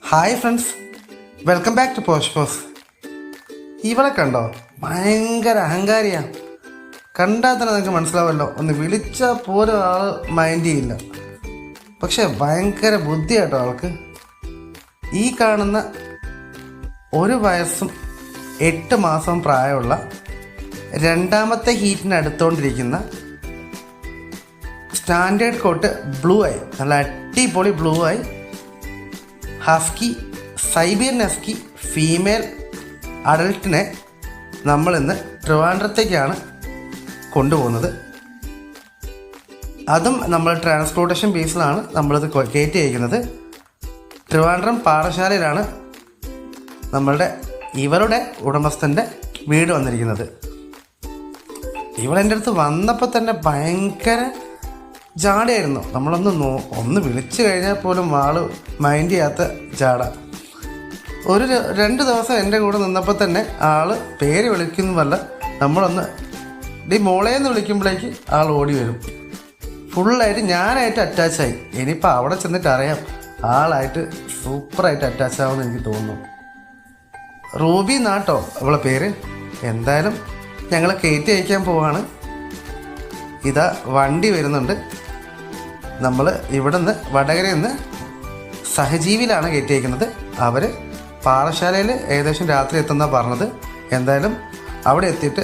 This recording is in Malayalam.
Hi friends, welcome back to posh paws. ഇവളെ കണ്ടോ? ഭയങ്കര അഹങ്കാരിയാണ്. കണ്ടാൽ തന്നെ നിങ്ങൾക്ക് മനസ്സിലാവല്ലോ. ഒന്ന് വിളിച്ചാൽ പോലും ആൾ മൈൻഡ് ചെയ്യില്ല. പക്ഷെ ഭയങ്കര ബുദ്ധിയാട്ടോ ആൾക്ക്. ഈ കാണുന്ന 1 വയസ്സും 8 മാസവും പ്രായമുള്ള രണ്ടാമത്തെ ഹീറ്റിന് അടുത്തുകൊണ്ടിരിക്കുന്ന സ്റ്റാൻഡേർഡ് കോട്ട് ബ്ലൂ ഐ, നല്ല അടിപൊളി blue eye husky, Siberian husky female അഡൽട്ടിനെ നമ്മളിന്ന് ട്രിവാൻഡ്രത്തേക്കാണ് കൊണ്ടുപോകുന്നത്. അതും നമ്മൾ ട്രാൻസ്പോർട്ടേഷൻ ബേസിലാണ് നമ്മളിത് കയറ്റി അയക്കുന്നത്. ട്രിവാൻഡ്രം പാറശാലയിലാണ് ഇവരുടെ ഉടമസ്ഥൻ്റെ വീട് വന്നിരിക്കുന്നത്. ഇവളെൻ്റെ അടുത്ത് വന്നപ്പോൾ തന്നെ ഭയങ്കര ജാടയായിരുന്നു. ഒന്ന് വിളിച്ചു കഴിഞ്ഞാൽ പോലും ആള് മൈൻഡ് ചെയ്യാത്ത ജാട. 2 ദിവസം എൻ്റെ കൂടെ നിന്നപ്പോൾ തന്നെ ആള് പേര് വിളിക്കുന്നതല്ല, നമ്മളൊന്ന് ഡി മോളേന്ന് വിളിക്കുമ്പോഴേക്ക് ആൾ ഓടി വരും. ഫുള്ളായിട്ട് ഞാനായിട്ട് അറ്റാച്ചായി. ഇനിയിപ്പോൾ അവിടെ ചെന്നിട്ട് അറിയാം ആളായിട്ട് സൂപ്പറായിട്ട് അറ്റാച്ച് ആവുമെന്ന് എനിക്ക് തോന്നുന്നു. റൂബി എന്നാട്ടോ അവളെ പേര്. എന്തായാലും ഞങ്ങൾ കയറ്റി അയക്കാൻ പോവാണ്. ഇതാ വണ്ടി വരുന്നുണ്ട്. നമ്മൾ ഇവിടുന്ന് വടകരയിൽ നിന്ന് സഹജീവിയിലാണ് കയറ്റി അയക്കുന്നത്. അവർ പാറശാലയിൽ ഏകദേശം രാത്രി എത്തുന്നതാണ് പറഞ്ഞത്. എന്തായാലും അവിടെ എത്തിയിട്ട്